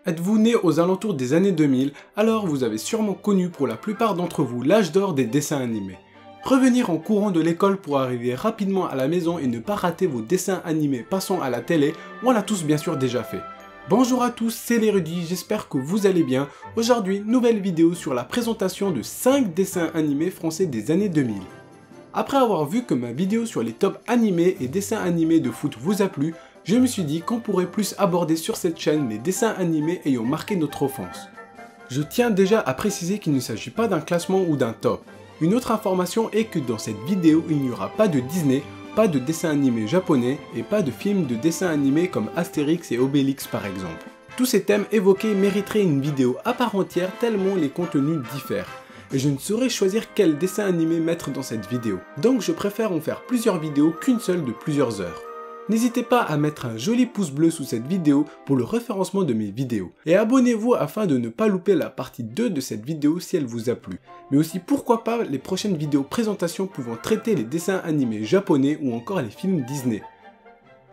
Êtes-vous né aux alentours des années 2000, alors vous avez sûrement connu pour la plupart d'entre vous l'âge d'or des dessins animés. Revenir en courant de l'école pour arriver rapidement à la maison et ne pas rater vos dessins animés passant à la télé, on l'a tous bien sûr déjà fait. Bonjour à tous, c'est l'érudit, j'espère que vous allez bien. Aujourd'hui, nouvelle vidéo sur la présentation de 5 dessins animés français des années 2000. Après avoir vu que ma vidéo sur les tops animés et dessins animés de foot vous a plu, je me suis dit qu'on pourrait plus aborder sur cette chaîne les dessins animés ayant marqué notre enfance. Je tiens déjà à préciser qu'il ne s'agit pas d'un classement ou d'un top. Une autre information est que dans cette vidéo, il n'y aura pas de Disney, pas de dessins animés japonais et pas de films de dessins animés comme Astérix et Obélix par exemple. Tous ces thèmes évoqués mériteraient une vidéo à part entière tellement les contenus diffèrent. Et je ne saurais choisir quel dessin animé mettre dans cette vidéo. Donc je préfère en faire plusieurs vidéos qu'une seule de plusieurs heures. N'hésitez pas à mettre un joli pouce bleu sous cette vidéo pour le référencement de mes vidéos. Et abonnez-vous afin de ne pas louper la partie 2 de cette vidéo si elle vous a plu. Mais aussi pourquoi pas les prochaines vidéos présentations pouvant traiter les dessins animés japonais ou encore les films Disney.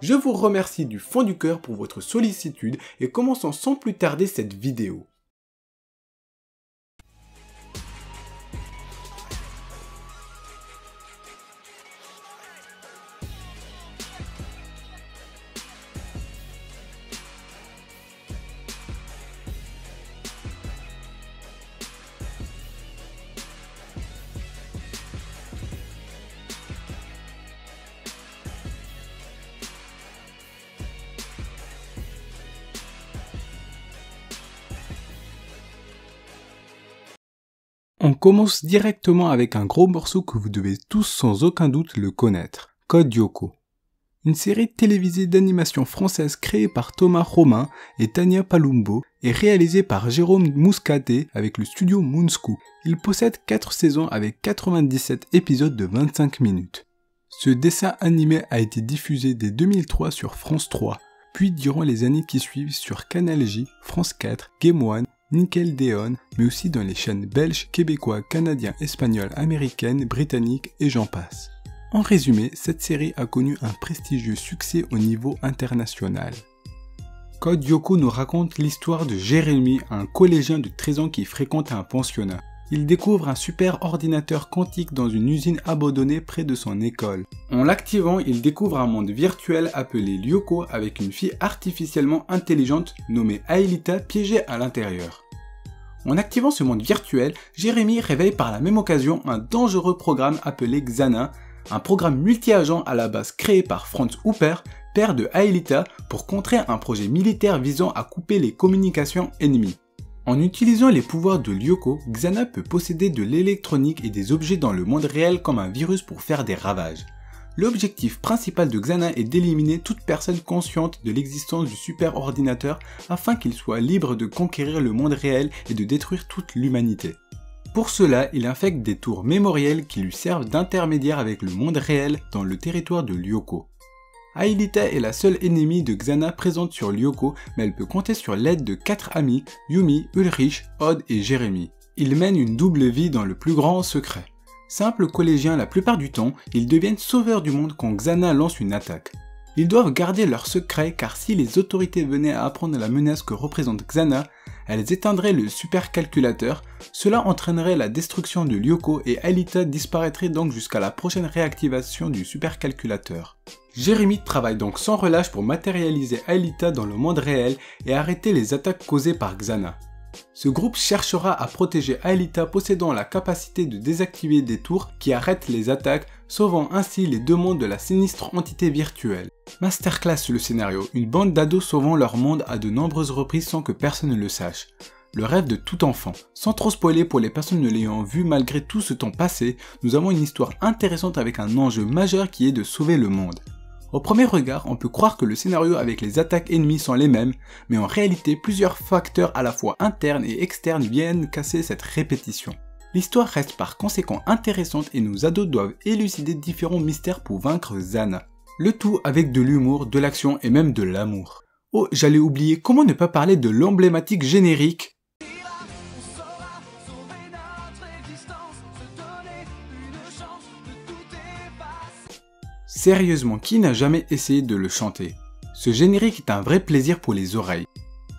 Je vous remercie du fond du cœur pour votre sollicitude et commençons sans plus tarder cette vidéo. On commence directement avec un gros morceau que vous devez tous sans aucun doute le connaître, Code Lyoko. Une série télévisée d'animation française créée par Thomas Romain et Tania Palumbo et réalisée par Jérôme Mouscadet avec le studio Moonscoop. Il possède 4 saisons avec 97 épisodes de 25 minutes. Ce dessin animé a été diffusé dès 2003 sur France 3, puis durant les années qui suivent sur Canal J, France 4, Game One, Nickelodeon, mais aussi dans les chaînes belges, québécois, canadiens, espagnols, américaines, britanniques et j'en passe. En résumé, cette série a connu un prestigieux succès au niveau international. Code Lyoko nous raconte l'histoire de Jérémy, un collégien de 13 ans qui fréquente un pensionnat. Il découvre un super ordinateur quantique dans une usine abandonnée près de son école. En l'activant, il découvre un monde virtuel appelé Lyoko avec une fille artificiellement intelligente nommée Aelita piégée à l'intérieur. En activant ce monde virtuel, Jérémy réveille par la même occasion un dangereux programme appelé Xana, un programme multi-agent à la base créé par Franz Hooper, père de Aelita, pour contrer un projet militaire visant à couper les communications ennemies. En utilisant les pouvoirs de Lyoko, Xana peut posséder de l'électronique et des objets dans le monde réel comme un virus pour faire des ravages. L'objectif principal de Xana est d'éliminer toute personne consciente de l'existence du super ordinateur afin qu'il soit libre de conquérir le monde réel et de détruire toute l'humanité. Pour cela, il infecte des tours mémorielles qui lui servent d'intermédiaire avec le monde réel dans le territoire de Lyoko. Aelita est la seule ennemie de Xana présente sur Lyoko, mais elle peut compter sur l'aide de 4 amis, Yumi, Ulrich, Odd et Jérémy. Ils mènent une double vie dans le plus grand secret. Simples collégiens la plupart du temps, ils deviennent sauveurs du monde quand Xana lance une attaque. Ils doivent garder leur secret car si les autorités venaient à apprendre la menace que représente Xana, elles éteindraient le supercalculateur, cela entraînerait la destruction de Lyoko et Aelita disparaîtrait donc jusqu'à la prochaine réactivation du supercalculateur. Jérémy travaille donc sans relâche pour matérialiser Aelita dans le monde réel et arrêter les attaques causées par Xana. Ce groupe cherchera à protéger Aelita possédant la capacité de désactiver des tours qui arrêtent les attaques, sauvant ainsi les deux mondes de la sinistre entité virtuelle. Masterclass le scénario, une bande d'ados sauvant leur monde à de nombreuses reprises sans que personne ne le sache. Le rêve de tout enfant. Sans trop spoiler pour les personnes ne l'ayant vu malgré tout ce temps passé, nous avons une histoire intéressante avec un enjeu majeur qui est de sauver le monde. Au premier regard, on peut croire que le scénario avec les attaques ennemies sont les mêmes, mais en réalité plusieurs facteurs à la fois internes et externes viennent casser cette répétition. L'histoire reste par conséquent intéressante et nos ados doivent élucider différents mystères pour vaincre Xana. Le tout avec de l'humour, de l'action et même de l'amour. Oh, j'allais oublier, comment ne pas parler de l'emblématique générique ? Sérieusement, qui n'a jamais essayé de le chanter? Ce générique est un vrai plaisir pour les oreilles.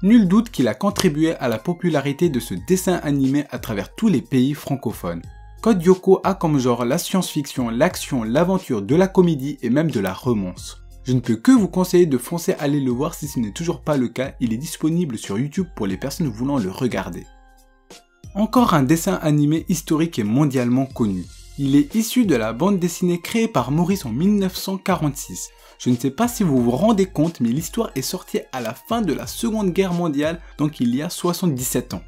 Nul doute qu'il a contribué à la popularité de ce dessin animé à travers tous les pays francophones. Code Lyoko a comme genre la science-fiction, l'action, l'aventure, de la comédie et même de la romance. Je ne peux que vous conseiller de foncer aller le voir si ce n'est toujours pas le cas, il est disponible sur YouTube pour les personnes voulant le regarder. Encore un dessin animé historique et mondialement connu. Il est issu de la bande dessinée créée par Maurice en 1946. Je ne sais pas si vous vous rendez compte, mais l'histoire est sortie à la fin de la Seconde Guerre mondiale, donc il y a 77 ans.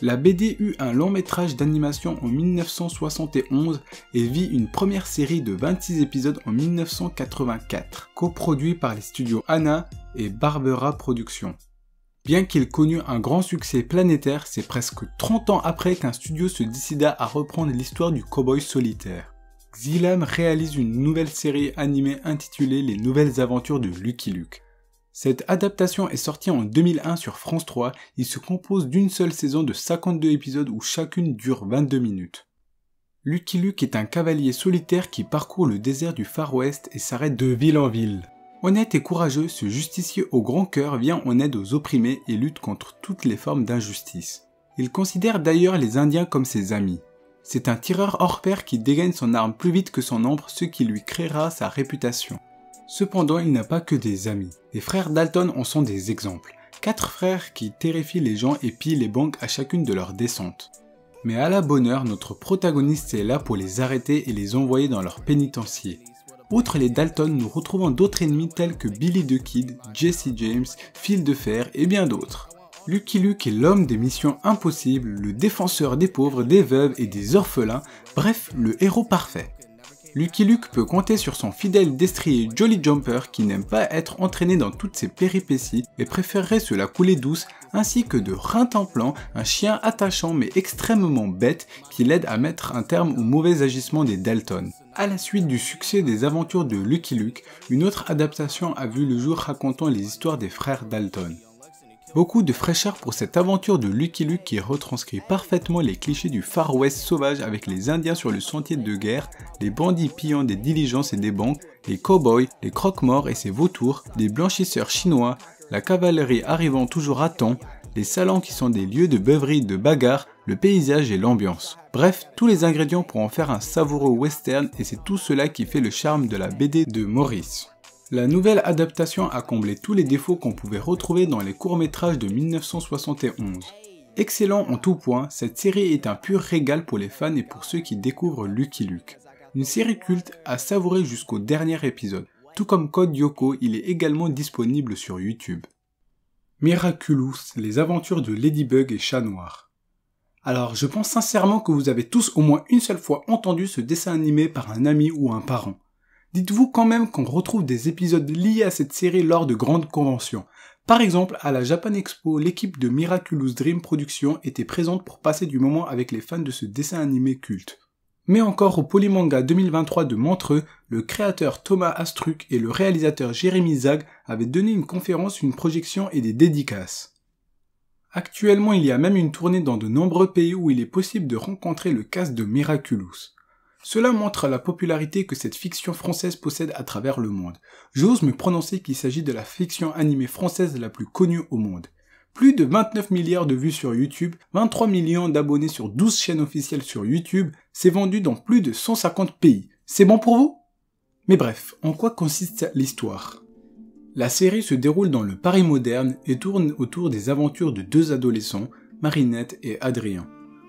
La BD eut un long métrage d'animation en 1971 et vit une première série de 26 épisodes en 1984, coproduit par les studios Hanna et Barbera Productions. Bien qu'il connût un grand succès planétaire, c'est presque 30 ans après qu'un studio se décida à reprendre l'histoire du cow-boy solitaire. Xylam réalise une nouvelle série animée intitulée Les Nouvelles Aventures de Lucky Luke. Cette adaptation est sortie en 2001 sur France 3, il se compose d'une seule saison de 52 épisodes où chacune dure 22 minutes. Lucky Luke est un cavalier solitaire qui parcourt le désert du Far West et s'arrête de ville en ville. Honnête et courageux, ce justicier au grand cœur vient en aide aux opprimés et lutte contre toutes les formes d'injustice. Il considère d'ailleurs les Indiens comme ses amis. C'est un tireur hors pair qui dégaine son arme plus vite que son ombre, ce qui lui créera sa réputation. Cependant, il n'a pas que des amis. Les frères Dalton en sont des exemples. 4 frères qui terrifient les gens et pillent les banques à chacune de leurs descentes. Mais à la bonne heure, notre protagoniste est là pour les arrêter et les envoyer dans leur pénitencier. Outre les Dalton, nous retrouvons d'autres ennemis tels que Billy the Kid, Jesse James, Fil de Fer et bien d'autres. Lucky Luke est l'homme des missions impossibles, le défenseur des pauvres, des veuves et des orphelins, bref, le héros parfait. Lucky Luke peut compter sur son fidèle destrier Jolly Jumper qui n'aime pas être entraîné dans toutes ses péripéties et préférerait se la couler douce, ainsi que de Rintinplan, un chien attachant mais extrêmement bête qui l'aide à mettre un terme aux mauvais agissements des Dalton. À la suite du succès des aventures de Lucky Luke, une autre adaptation a vu le jour racontant les histoires des frères Dalton. Beaucoup de fraîcheur pour cette aventure de Lucky Luke qui retranscrit parfaitement les clichés du Far West sauvage avec les Indiens sur le sentier de guerre, les bandits pillant des diligences et des banques, les cow-boys, les croque-morts et ses vautours, les blanchisseurs chinois, la cavalerie arrivant toujours à temps, les salons qui sont des lieux de beuverie, de bagarre, le paysage et l'ambiance. Bref, tous les ingrédients pour en faire un savoureux western et c'est tout cela qui fait le charme de la BD de Maurice. La nouvelle adaptation a comblé tous les défauts qu'on pouvait retrouver dans les courts-métrages de 1971. Excellent en tout point, cette série est un pur régal pour les fans et pour ceux qui découvrent Lucky Luke. Une série culte à savourer jusqu'au dernier épisode. Tout comme Code Lyoko, il est également disponible sur YouTube. Miraculous, les aventures de Ladybug et Chat Noir. Alors, je pense sincèrement que vous avez tous au moins une seule fois entendu ce dessin animé par un ami ou un parent. Dites-vous quand même qu'on retrouve des épisodes liés à cette série lors de grandes conventions. Par exemple, à la Japan Expo, l'équipe de Miraculous Dream Productions était présente pour passer du moment avec les fans de ce dessin animé culte. Mais encore au Polymanga 2023 de Montreux, le créateur Thomas Astruc et le réalisateur Jérémy Zag avaient donné une conférence, une projection et des dédicaces. Actuellement, il y a même une tournée dans de nombreux pays où il est possible de rencontrer le cast de Miraculous. Cela montre la popularité que cette fiction française possède à travers le monde. J'ose me prononcer qu'il s'agit de la fiction animée française la plus connue au monde. Plus de 29 milliards de vues sur YouTube, 23 millions d'abonnés sur 12 chaînes officielles sur YouTube, c'est vendu dans plus de 150 pays. C'est bon pour vous? Mais bref, en quoi consiste l'histoire? La série se déroule dans le Paris moderne et tourne autour des aventures de 2 adolescents, Marinette et Adrien.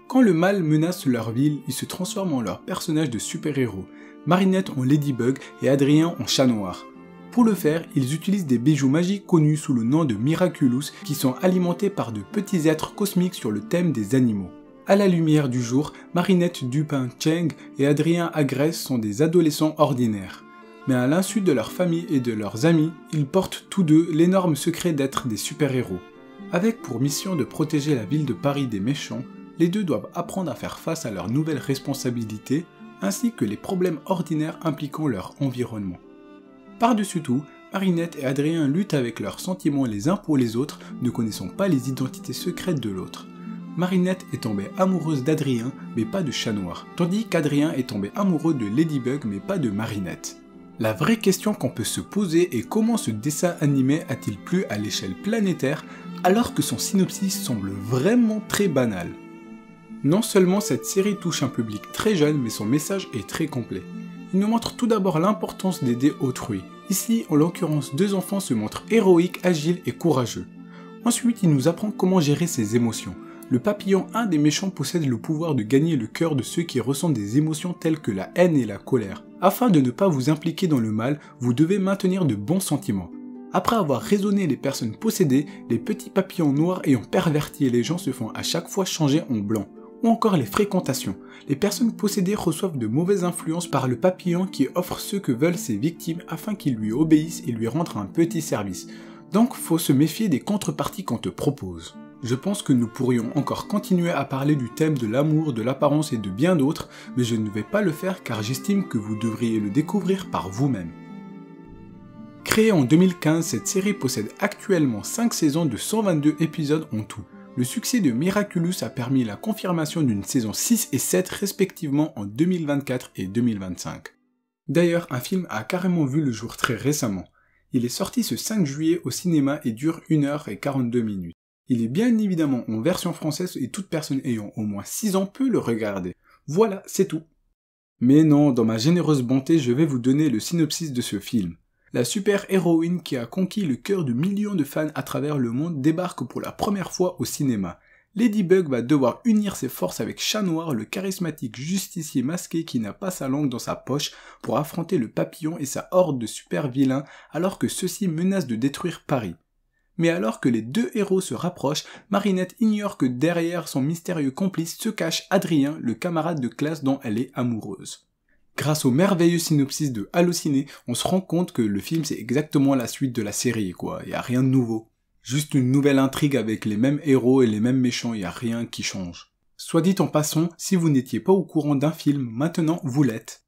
Quand le mal menace leur ville, ils se transforment en leurs personnages de super-héros, Marinette en Ladybug et Adrien en Chat Noir. Pour le faire, ils utilisent des bijoux magiques connus sous le nom de Miraculous qui sont alimentés par de petits êtres cosmiques sur le thème des animaux. À la lumière du jour, Marinette dupe un Cheng et Adrien agresse sont des adolescents ordinaires. Mais à l'insu de leur famille et de leurs amis, ils portent tous deux l'énorme secret d'être des super-héros. Avec pour mission de protéger la ville de Paris des méchants, les deux doivent apprendre à faire face à leurs nouvelles responsabilités, ainsi que les problèmes ordinaires impliquant leur environnement. Par-dessus tout, Marinette et Adrien luttent avec leurs sentiments les uns pour les autres, ne connaissant pas les identités secrètes de l'autre. Marinette est tombée amoureuse d'Adrien, mais pas de Chat Noir, tandis qu'Adrien est tombé amoureux de Ladybug, mais pas de Marinette. La vraie question qu'on peut se poser est comment ce dessin animé a-t-il plu à l'échelle planétaire, alors que son synopsis semble vraiment très banal. Non seulement cette série touche un public très jeune, mais son message est très complet. Il nous montre tout d'abord l'importance d'aider autrui. Ici, en l'occurrence, deux enfants se montrent héroïques, agiles et courageux. Ensuite, il nous apprend comment gérer ses émotions. Le papillon, un des méchants, possède le pouvoir de gagner le cœur de ceux qui ressentent des émotions telles que la haine et la colère. Afin de ne pas vous impliquer dans le mal, vous devez maintenir de bons sentiments. Après avoir raisonné les personnes possédées, les petits papillons noirs ayant perverti les gens se font à chaque fois changer en blanc. Ou encore les fréquentations. Les personnes possédées reçoivent de mauvaises influences par le papillon qui offre ce que veulent ses victimes afin qu'ils lui obéissent et lui rendent un petit service. Donc faut se méfier des contreparties qu'on te propose. Je pense que nous pourrions encore continuer à parler du thème de l'amour, de l'apparence et de bien d'autres, mais je ne vais pas le faire car j'estime que vous devriez le découvrir par vous-même. Créée en 2015, cette série possède actuellement 5 saisons de 122 épisodes en tout. Le succès de Miraculous a permis la confirmation d'une saison 6 et 7 respectivement en 2024 et 2025. D'ailleurs, un film a carrément vu le jour très récemment. Il est sorti ce 5 juillet au cinéma et dure 1h42. Il est bien évidemment en version française et toute personne ayant au moins 6 ans peut le regarder. Voilà, c'est tout. Mais non, dans ma généreuse bonté, je vais vous donner le synopsis de ce film. La super-héroïne qui a conquis le cœur de millions de fans à travers le monde débarque pour la première fois au cinéma. Ladybug va devoir unir ses forces avec Chat Noir, le charismatique justicier masqué qui n'a pas sa langue dans sa poche, pour affronter le papillon et sa horde de super-vilains alors que ceux-ci menacent de détruire Paris. Mais alors que les deux héros se rapprochent, Marinette ignore que derrière son mystérieux complice se cache Adrien, le camarade de classe dont elle est amoureuse. Grâce au merveilleux synopsis de Allociné, on se rend compte que le film c'est exactement la suite de la série quoi, y a rien de nouveau. Juste une nouvelle intrigue avec les mêmes héros et les mêmes méchants, y a rien qui change. Soit dit en passant, si vous n'étiez pas au courant d'un film, maintenant vous l'êtes.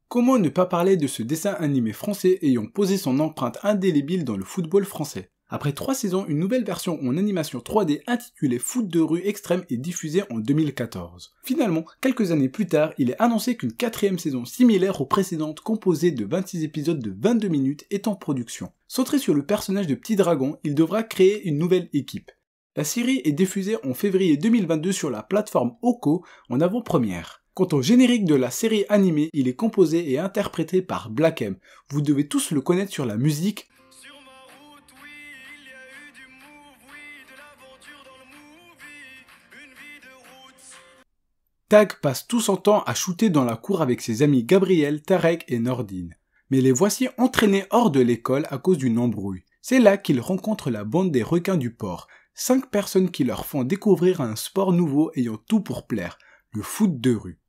Comment ne pas parler de ce dessin animé français ayant posé son empreinte indélébile dans le football français? Après 3 saisons, une nouvelle version en animation 3D intitulée Foot de rue extrême est diffusée en 2014. Finalement, quelques années plus tard, il est annoncé qu'une 4e saison similaire aux précédentes, composée de 26 épisodes de 22 minutes, est en production. Centré sur le personnage de Petit Dragon, il devra créer une nouvelle équipe. La série est diffusée en février 2022 sur la plateforme Oko en avant-première. Quant au générique de la série animée, il est composé et interprété par Black M. Vous devez tous le connaître sur la musique Tag passe tout son temps à shooter dans la cour avec ses amis Gabriel, Tarek et Nordine. Mais les voici entraînés hors de l'école à cause d'une embrouille. C'est là qu'ils rencontrent la bande des requins du port. 5 personnes qui leur font découvrir un sport nouveau ayant tout pour plaire, le foot de rue.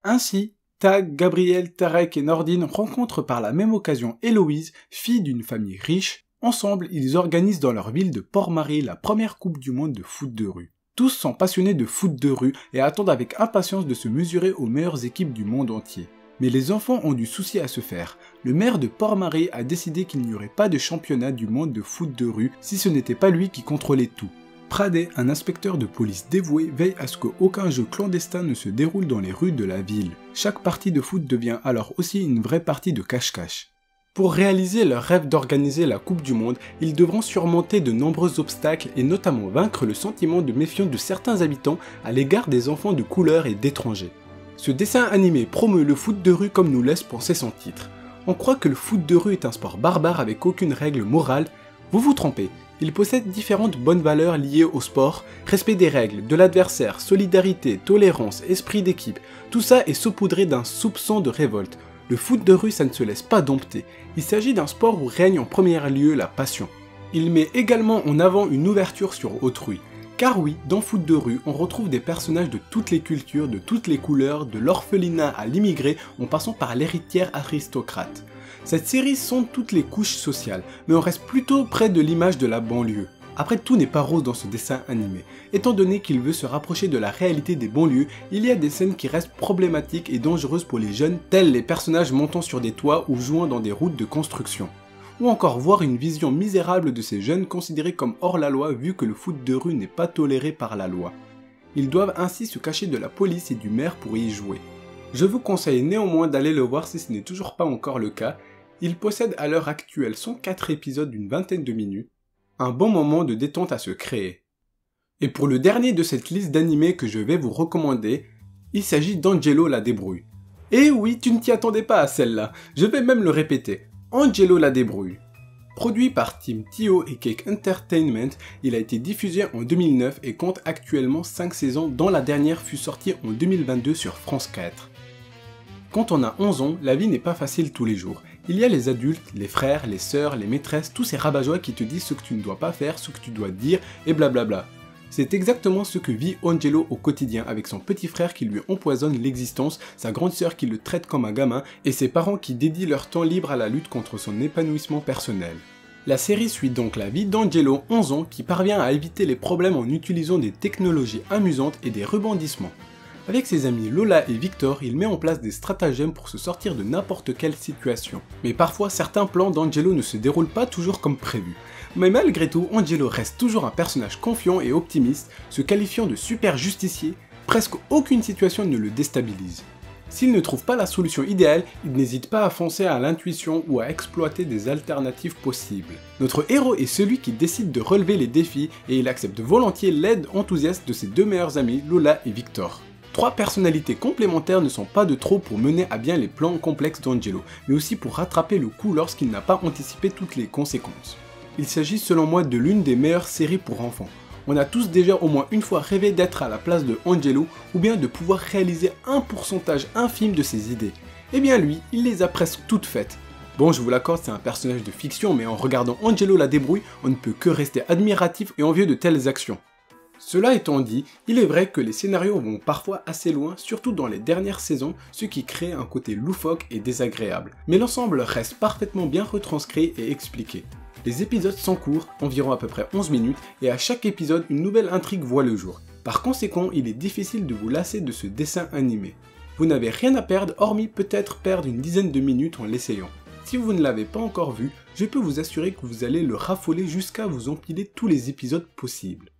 Ainsi, Tag, Gabriel, Tarek et Nordine rencontrent par la même occasion Héloïse, fille d'une famille riche. Ensemble, ils organisent dans leur ville de Port-Marie la première coupe du monde de foot de rue. Tous sont passionnés de foot de rue et attendent avec impatience de se mesurer aux meilleures équipes du monde entier. Mais les enfants ont du souci à se faire. Le maire de Port-Marie a décidé qu'il n'y aurait pas de championnat du monde de foot de rue si ce n'était pas lui qui contrôlait tout. Pradé, un inspecteur de police dévoué, veille à ce qu'aucun jeu clandestin ne se déroule dans les rues de la ville. Chaque partie de foot devient alors aussi une vraie partie de cache-cache. Pour réaliser leur rêve d'organiser la Coupe du Monde, ils devront surmonter de nombreux obstacles et notamment vaincre le sentiment de méfiance de certains habitants à l'égard des enfants de couleur et d'étrangers. Ce dessin animé promeut le foot de rue comme nous laisse penser son titre. On croit que le foot de rue est un sport barbare avec aucune règle morale. Vous vous trompez, il possède différentes bonnes valeurs liées au sport, respect des règles, de l'adversaire, solidarité, tolérance, esprit d'équipe. Tout ça est saupoudré d'un soupçon de révolte. Le foot de rue, ça ne se laisse pas dompter. Il s'agit d'un sport où règne en premier lieu la passion. Il met également en avant une ouverture sur autrui. Car oui, dans Foot de rue, on retrouve des personnages de toutes les cultures, de toutes les couleurs, de l'orphelinat à l'immigré, en passant par l'héritière aristocrate. Cette série sonde toutes les couches sociales, mais on reste plutôt près de l'image de la banlieue. Après, tout n'est pas rose dans ce dessin animé. Étant donné qu'il veut se rapprocher de la réalité des banlieues, il y a des scènes qui restent problématiques et dangereuses pour les jeunes, tels les personnages montant sur des toits ou jouant dans des routes de construction. Ou encore voir une vision misérable de ces jeunes considérés comme hors la loi vu que le foot de rue n'est pas toléré par la loi. Ils doivent ainsi se cacher de la police et du maire pour y jouer. Je vous conseille néanmoins d'aller le voir si ce n'est toujours pas encore le cas. Il possède à l'heure actuelle 104 épisodes d'une vingtaine de minutes. un bon moment de détente à se créer. Et pour le dernier de cette liste d'animés que je vais vous recommander, il s'agit d'Angelo la débrouille. Et oui, tu ne t'y attendais pas à celle-là, je vais même le répéter, Angelo la débrouille. Produit par Team Tio et Cake Entertainment, il a été diffusé en 2009 et compte actuellement 5 saisons dont la dernière fut sortie en 2022 sur France 4. Quand on a 11 ans, la vie n'est pas facile tous les jours. Il y a les adultes, les frères, les sœurs, les maîtresses, tous ces rabat-joie qui te disent ce que tu ne dois pas faire, ce que tu dois dire et blablabla. C'est exactement ce que vit Angelo au quotidien avec son petit frère qui lui empoisonne l'existence, sa grande sœur qui le traite comme un gamin et ses parents qui dédient leur temps libre à la lutte contre son épanouissement personnel. La série suit donc la vie d'Angelo, 11 ans, qui parvient à éviter les problèmes en utilisant des technologies amusantes et des rebondissements. Avec ses amis Lola et Victor, il met en place des stratagèmes pour se sortir de n'importe quelle situation. Mais parfois, certains plans d'Angelo ne se déroulent pas toujours comme prévu. Mais malgré tout, Angelo reste toujours un personnage confiant et optimiste, se qualifiant de super justicier, presque aucune situation ne le déstabilise. S'il ne trouve pas la solution idéale, il n'hésite pas à foncer à l'intuition ou à exploiter des alternatives possibles. Notre héros est celui qui décide de relever les défis et il accepte volontiers l'aide enthousiaste de ses deux meilleurs amis, Lola et Victor. 3 personnalités complémentaires ne sont pas de trop pour mener à bien les plans complexes d'Angelo, mais aussi pour rattraper le coup lorsqu'il n'a pas anticipé toutes les conséquences. Il s'agit selon moi de l'une des meilleures séries pour enfants. On a tous déjà au moins une fois rêvé d'être à la place de Angelo ou bien de pouvoir réaliser un pourcentage infime de ses idées. Eh bien lui, il les a presque toutes faites. Bon, je vous l'accorde, c'est un personnage de fiction, mais en regardant Angelo la débrouille, on ne peut que rester admiratif et envieux de telles actions. Cela étant dit, il est vrai que les scénarios vont parfois assez loin, surtout dans les dernières saisons, ce qui crée un côté loufoque et désagréable. Mais l'ensemble reste parfaitement bien retranscrit et expliqué. Les épisodes sont courts, environ à peu près 11 minutes, et à chaque épisode, une nouvelle intrigue voit le jour. Par conséquent, il est difficile de vous lasser de ce dessin animé. Vous n'avez rien à perdre, hormis peut-être perdre une dizaine de minutes en l'essayant. Si vous ne l'avez pas encore vu, je peux vous assurer que vous allez le raffoler jusqu'à vous empiler tous les épisodes possibles.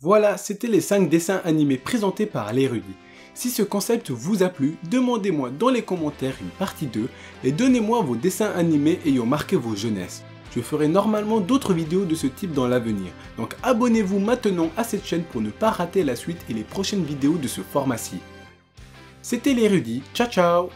Voilà, c'était les 5 dessins animés présentés par l'érudit. Si ce concept vous a plu, demandez-moi dans les commentaires une partie 2 et donnez-moi vos dessins animés ayant marqué vos jeunesses. Je ferai normalement d'autres vidéos de ce type dans l'avenir, donc abonnez-vous maintenant à cette chaîne pour ne pas rater la suite et les prochaines vidéos de ce format-ci. C'était l'érudit, ciao ciao!